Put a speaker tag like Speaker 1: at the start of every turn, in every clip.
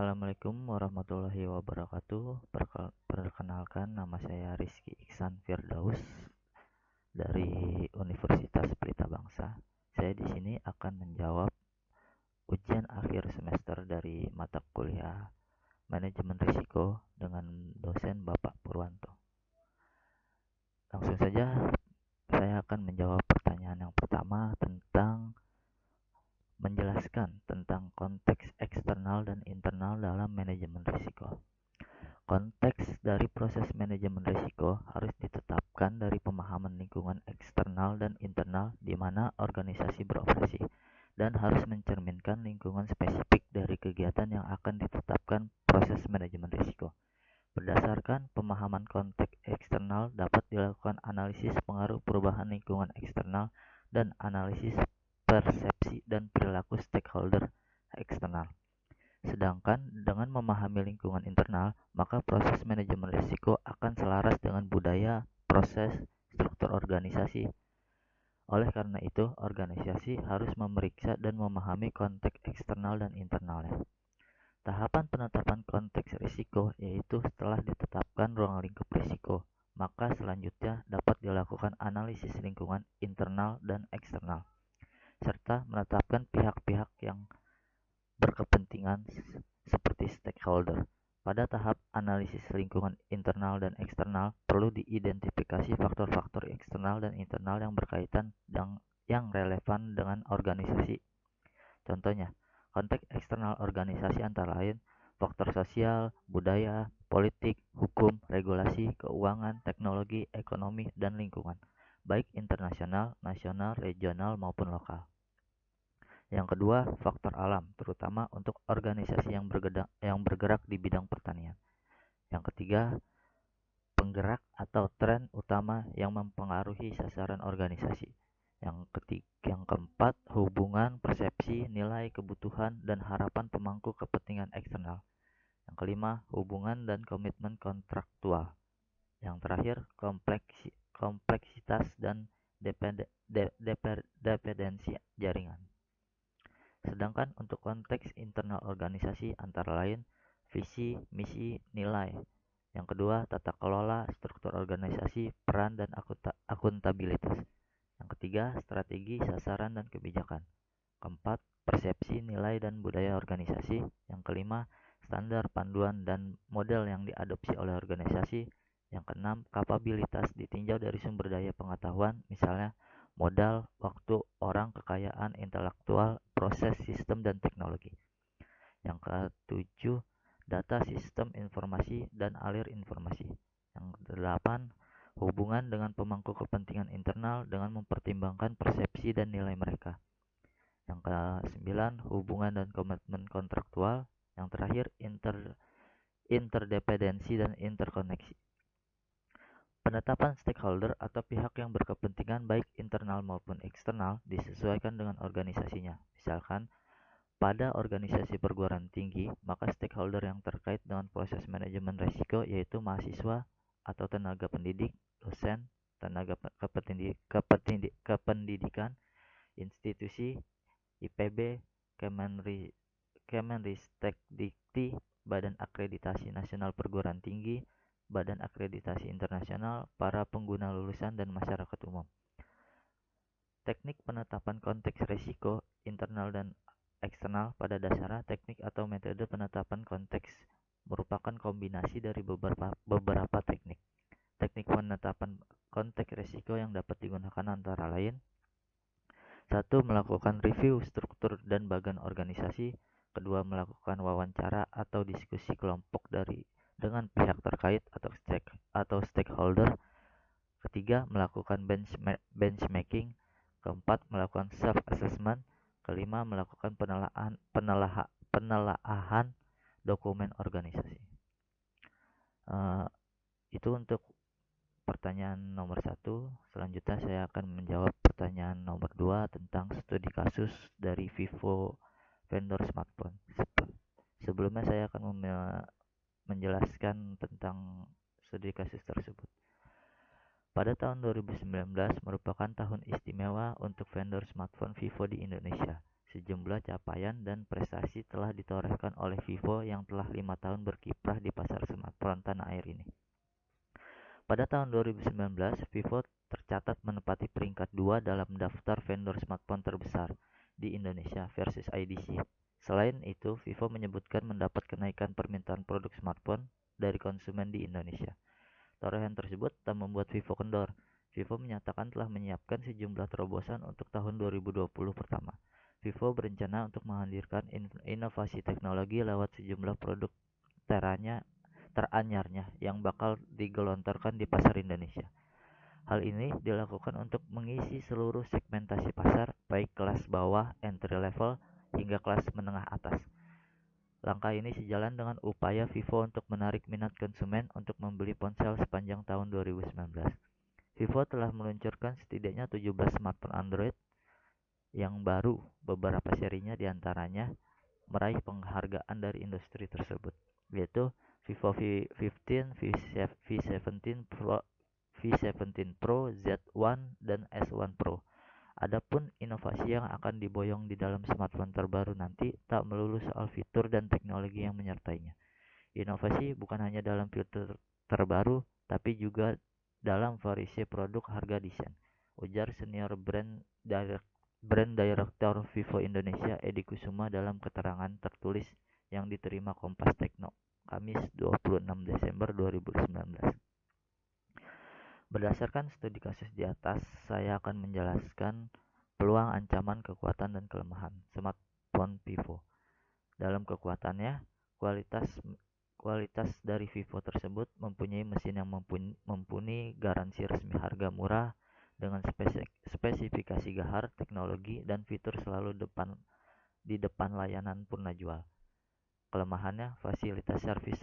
Speaker 1: Assalamualaikum warahmatullahi wabarakatuh. Perkenalkan, nama saya Rizky Iksan Firdaus dari Universitas Pelita Bangsa. Saya di sini akan menjawab ujian akhir semester dari mata kuliah Manajemen Risiko dengan dosen Bapak Purwanto. Langsung saja, saya akan menjawab pertanyaan yang pertama tentang menjelaskan tentang konteks eksternal dan internal dalam manajemen risiko. Konteks dari proses manajemen risiko harus ditetapkan dari pemahaman lingkungan eksternal dan internal di mana organisasi beroperasi, dan harus mencerminkan lingkungan spesifik dari kegiatan yang akan ditetapkan proses manajemen risiko. Berdasarkan pemahaman konteks eksternal, dapat dilakukan analisis pengaruh perubahan lingkungan eksternal dan analisis persepsi dan perilaku stakeholder eksternal. Sedangkan dengan memahami lingkungan internal, maka proses manajemen risiko akan selaras dengan budaya, proses, struktur organisasi. Oleh karena itu, organisasi harus memeriksa dan memahami konteks eksternal dan internalnya. Tahapan penetapan konteks risiko yaitu setelah ditetapkan ruang lingkup risiko, maka selanjutnya dapat dilakukan analisis lingkungan internal dan eksternal, serta menetapkan pihak-pihak yang berkepentingan seperti stakeholder. Pada tahap analisis lingkungan internal dan eksternal, perlu diidentifikasi faktor-faktor eksternal dan internal yang berkaitan dan yang relevan dengan organisasi. Contohnya, konteks eksternal organisasi antara lain faktor sosial, budaya, politik, hukum, regulasi, keuangan, teknologi, ekonomi, dan lingkungan, baik internasional, nasional, regional, maupun lokal. Yang kedua, faktor alam, terutama untuk organisasi yang bergerak di bidang pertanian. Yang ketiga, penggerak atau tren utama yang mempengaruhi sasaran organisasi. Yang keempat, hubungan, persepsi, nilai, kebutuhan, dan harapan pemangku kepentingan eksternal. Yang kelima, hubungan dan komitmen kontraktual. Yang terakhir, kompleksitas dan dependensi jaringan. Sedangkan untuk konteks internal organisasi antara lain visi, misi, nilai. Yang kedua, tata kelola, struktur organisasi, peran dan akuntabilitas. Yang ketiga, strategi, sasaran dan kebijakan. Keempat, persepsi, nilai dan budaya organisasi. Yang kelima, standar, panduan dan model yang diadopsi oleh organisasi. Yang keenam, kapabilitas ditinjau dari sumber daya pengetahuan, misalnya modal, waktu, orang, kekayaan intelektual, proses, sistem, dan teknologi. Yang ketujuh, data, sistem, informasi, dan alir informasi. Yang kedelapan, hubungan dengan pemangku kepentingan internal dengan mempertimbangkan persepsi dan nilai mereka. Yang ke-9, hubungan dan komitmen kontraktual. Yang terakhir, interdependensi dan interkoneksi. Penetapan stakeholder atau pihak yang berkepentingan baik internal maupun eksternal disesuaikan dengan organisasinya. Misalkan, pada organisasi perguruan tinggi, maka stakeholder yang terkait dengan proses manajemen risiko yaitu mahasiswa atau tenaga pendidik, dosen, tenaga kependidikan, institusi, IPB, Kemenristekdikti, Badan Akreditasi Nasional Perguruan Tinggi, Badan Akreditasi Internasional, para pengguna lulusan, dan masyarakat umum. Teknik penetapan konteks risiko internal dan eksternal. Pada dasarnya, teknik atau metode penetapan konteks merupakan kombinasi dari beberapa teknik. Teknik penetapan konteks risiko yang dapat digunakan antara lain: 1. Melakukan review struktur dan bagian organisasi. 2. Melakukan wawancara atau diskusi kelompok dengan pihak terkait atau stakeholder. 3. Melakukan benchmarking. 4. Melakukan self-assessment. 5. Melakukan penelaahan dokumen organisasi. Itu untuk pertanyaan nomor 1. Selanjutnya saya akan menjawab pertanyaan nomor 2 tentang studi kasus dari Vivo vendor smartphone. Sebelumnya saya akan menjelaskan tentang studi kasus tersebut. Pada tahun 2019 merupakan tahun istimewa untuk vendor smartphone Vivo di Indonesia. Sejumlah capaian dan prestasi telah ditorehkan oleh Vivo yang telah 5 tahun berkiprah di pasar smartphone tanah air ini. Pada tahun 2019, Vivo tercatat menempati peringkat 2 dalam daftar vendor smartphone terbesar di Indonesia versus IDC. Selain itu, Vivo menyebutkan mendapat kenaikan permintaan produk smartphone dari konsumen di Indonesia. Torehan tersebut tak membuat Vivo kendor. Vivo menyatakan telah menyiapkan sejumlah terobosan untuk tahun 2020 pertama. Vivo berencana untuk menghadirkan inovasi teknologi lewat sejumlah produk teranyarnya yang bakal digelontorkan di pasar Indonesia. Hal ini dilakukan untuk mengisi seluruh segmentasi pasar, baik kelas bawah, entry level, hingga kelas menengah atas. Langkah ini sejalan dengan upaya Vivo untuk menarik minat konsumen untuk membeli ponsel sepanjang tahun 2019. Vivo telah meluncurkan setidaknya 17 smartphone Android yang baru, beberapa serinya diantaranya meraih penghargaan dari industri tersebut, yaitu Vivo V15, V17 Pro, V17 Pro, Z1, dan S1 Pro. Adapun inovasi yang akan diboyong di dalam smartphone terbaru nanti tak melulu soal fitur dan teknologi yang menyertainya. Inovasi bukan hanya dalam fitur terbaru, tapi juga dalam variasi produk, harga, desain, ujar senior brand director Vivo Indonesia Edi Kusuma dalam keterangan tertulis yang diterima Kompas Tekno Kamis 26 Desember 2019. Berdasarkan studi kasus di atas, saya akan menjelaskan peluang, ancaman, kekuatan, dan kelemahan smartphone Vivo. Dalam kekuatannya, kualitas dari Vivo tersebut mempunyai mesin yang mumpuni, garansi resmi, harga murah, dengan spesifikasi gahar, teknologi, dan fitur selalu di depan layanan purna jual. Kelemahannya, fasilitas service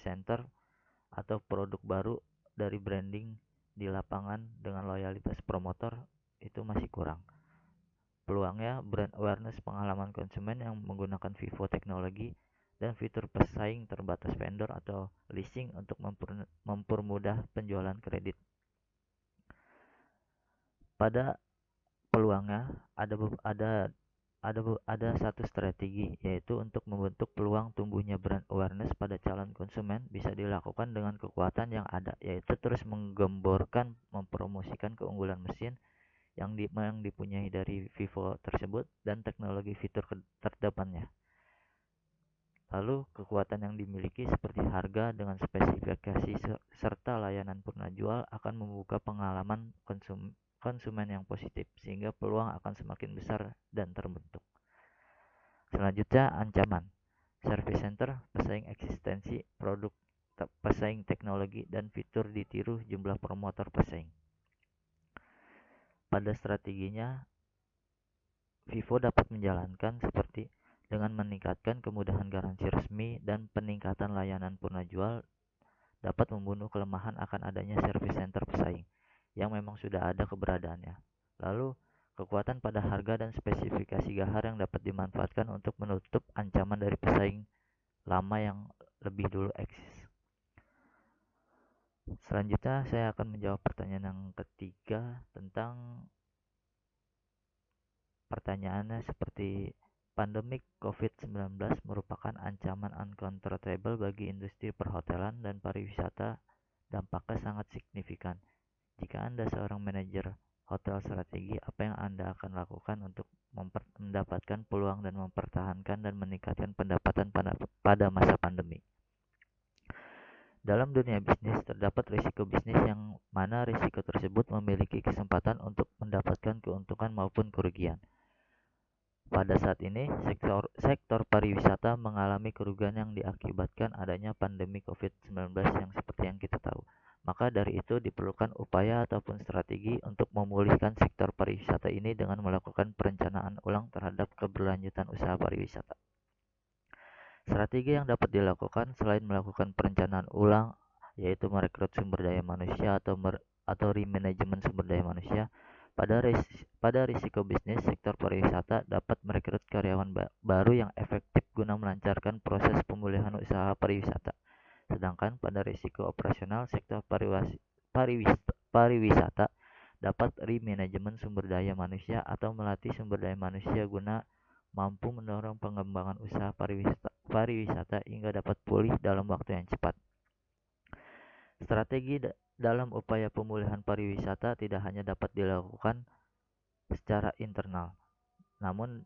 Speaker 1: center atau produk baru dari branding di lapangan dengan loyalitas promotor itu masih kurang. Peluangnya, brand awareness, pengalaman konsumen yang menggunakan Vivo teknologi, dan fitur pesaing terbatas vendor atau leasing untuk mempermudah penjualan kredit. Pada peluangnya ada satu strategi, yaitu untuk membentuk peluang tumbuhnya brand awareness pada calon konsumen bisa dilakukan dengan kekuatan yang ada, yaitu terus menggemborkan, mempromosikan keunggulan mesin yang dipunyai dari Vivo tersebut dan teknologi fitur terdepannya. Lalu kekuatan yang dimiliki seperti harga dengan spesifikasi serta layanan purna jual akan membuka pengalaman konsumen yang positif, sehingga peluang akan semakin besar dan terbentuk. Selanjutnya, ancaman. Service center, pesaing eksistensi, produk pesaing teknologi, dan fitur ditiru jumlah promotor pesaing. Pada strateginya, Vivo dapat menjalankan seperti dengan meningkatkan kemudahan garansi resmi dan peningkatan layanan purna jual dapat membunuh kelemahan akan adanya service center pesaing yang memang sudah ada keberadaannya. Lalu, kekuatan pada harga dan spesifikasi gahar yang dapat dimanfaatkan untuk menutup ancaman dari pesaing lama yang lebih dulu eksis. Selanjutnya, saya akan menjawab pertanyaan yang ketiga tentang pertanyaannya seperti pandemik COVID-19 merupakan ancaman uncontrollable bagi industri perhotelan dan pariwisata. Dampaknya sangat signifikan. Jika Anda seorang manajer hotel strategi, apa yang Anda akan lakukan untuk mendapatkan peluang dan mempertahankan dan meningkatkan pendapatan pada masa pandemi? Dalam dunia bisnis, terdapat risiko bisnis yang mana risiko tersebut memiliki kesempatan untuk mendapatkan keuntungan maupun kerugian. Pada saat ini, sektor pariwisata mengalami kerugian yang diakibatkan adanya pandemi COVID-19 yang seperti yang kita tahu. Maka dari itu diperlukan upaya ataupun strategi untuk memulihkan sektor pariwisata ini dengan melakukan perencanaan ulang terhadap keberlanjutan usaha pariwisata. Strategi yang dapat dilakukan selain melakukan perencanaan ulang, yaitu merekrut sumber daya manusia atau remanajemen sumber daya manusia. Pada risiko bisnis, sektor pariwisata dapat merekrut karyawan baru yang efektif guna melancarkan proses pemulihan usaha pariwisata. Sedangkan pada risiko operasional, sektor pariwisata dapat remanajemen sumber daya manusia atau melatih sumber daya manusia guna mampu mendorong pengembangan usaha pariwisata hingga dapat pulih dalam waktu yang cepat. Strategi dalam upaya pemulihan pariwisata tidak hanya dapat dilakukan secara internal, namun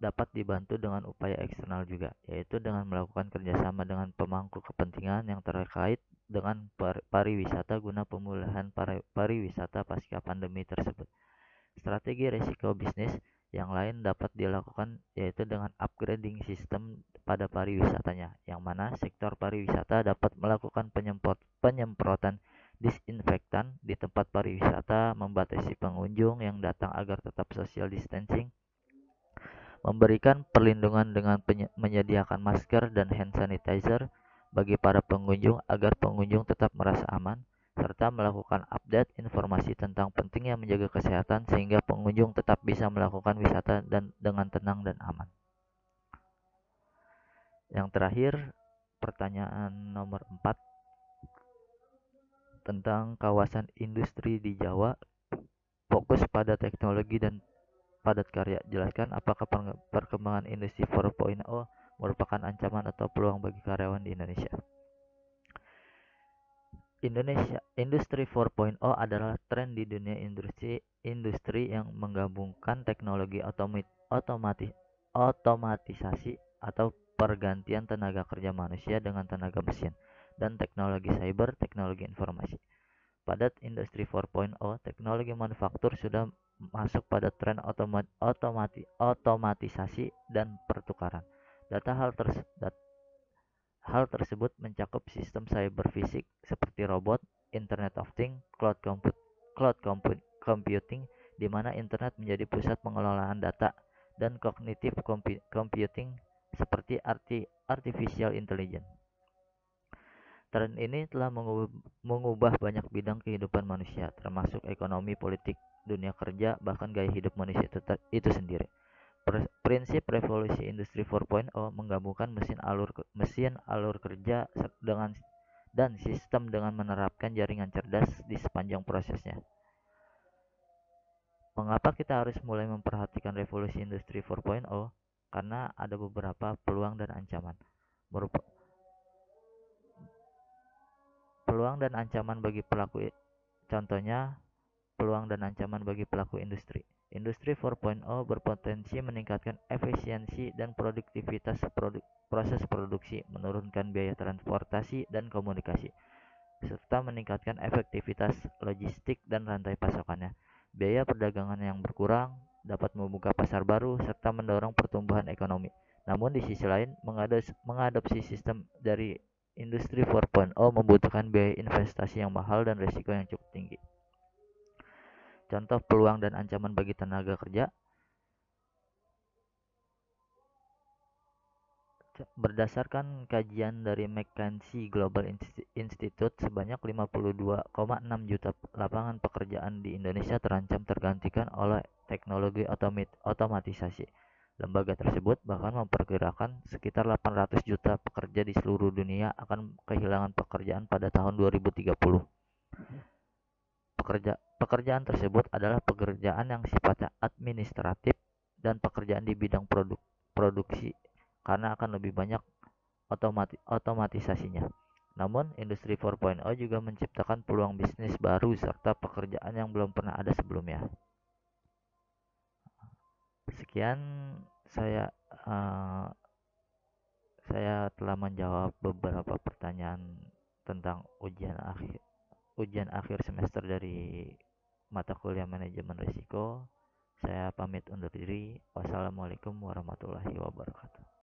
Speaker 1: dapat dibantu dengan upaya eksternal juga, yaitu dengan melakukan kerjasama dengan pemangku kepentingan yang terkait dengan pariwisata guna pemulihan pariwisata pasca pandemi tersebut. Strategi risiko bisnis yang lain dapat dilakukan yaitu dengan upgrading sistem pada pariwisatanya, yang mana sektor pariwisata dapat melakukan penyemprotan disinfektan di tempat pariwisata, membatasi pengunjung yang datang agar tetap social distancing, memberikan perlindungan dengan menyediakan masker dan hand sanitizer bagi para pengunjung agar pengunjung tetap merasa aman, serta melakukan update informasi tentang pentingnya menjaga kesehatan sehingga pengunjung tetap bisa melakukan wisata dengan tenang dan aman. Yang terakhir, pertanyaan nomor 4 tentang kawasan industri di Jawa, fokus pada teknologi dan padat karya. Jelaskan apakah perkembangan industri 4.0 merupakan ancaman atau peluang bagi karyawan di Indonesia. Industri 4.0 adalah tren di dunia industri yang menggabungkan teknologi otomatisasi atau pergantian tenaga kerja manusia dengan tenaga mesin, dan teknologi cyber, teknologi informasi. Pada industri 4.0, teknologi manufaktur sudah masuk pada tren otomatisasi dan pertukaran data. Hal tersebut mencakup sistem cyber fisik seperti robot, Internet of Things, cloud computing, di mana internet menjadi pusat pengelolaan data, dan cognitive computing seperti artificial intelligence. Tren ini telah mengubah banyak bidang kehidupan manusia, termasuk ekonomi, politik, dunia kerja, bahkan gaya hidup manusia itu sendiri. Prinsip revolusi industri 4.0 menggabungkan mesin alur kerja dan sistem dengan menerapkan jaringan cerdas di sepanjang prosesnya. Mengapa kita harus mulai memperhatikan revolusi industri 4.0? Karena ada beberapa peluang dan ancaman. Peluang dan ancaman bagi pelaku, contohnya peluang dan ancaman bagi pelaku industri. Industri 4.0 berpotensi meningkatkan efisiensi dan produktivitas proses produksi, menurunkan biaya transportasi dan komunikasi, serta meningkatkan efektivitas logistik dan rantai pasokannya. Biaya perdagangan yang berkurang dapat membuka pasar baru serta mendorong pertumbuhan ekonomi. Namun di sisi lain, mengadopsi sistem dari Industri 4.0 membutuhkan biaya investasi yang mahal dan risiko yang cukup tinggi. Contoh peluang dan ancaman bagi tenaga kerja. Berdasarkan kajian dari McKinsey Global Institute, sebanyak 52,6 juta lapangan pekerjaan di Indonesia terancam tergantikan oleh teknologi otomatisasi. Lembaga tersebut bahkan memperkirakan sekitar 800 juta pekerja di seluruh dunia akan kehilangan pekerjaan pada tahun 2030. Pekerjaan tersebut adalah pekerjaan yang sifatnya administratif dan pekerjaan di bidang produksi, karena akan lebih banyak otomatisasinya. Namun, industri 4.0 juga menciptakan peluang bisnis baru serta pekerjaan yang belum pernah ada sebelumnya. Sekian saya telah menjawab beberapa pertanyaan tentang ujian akhir semester dari mata kuliah manajemen risiko. Saya pamit undur diri. Wassalamualaikum warahmatullahi wabarakatuh.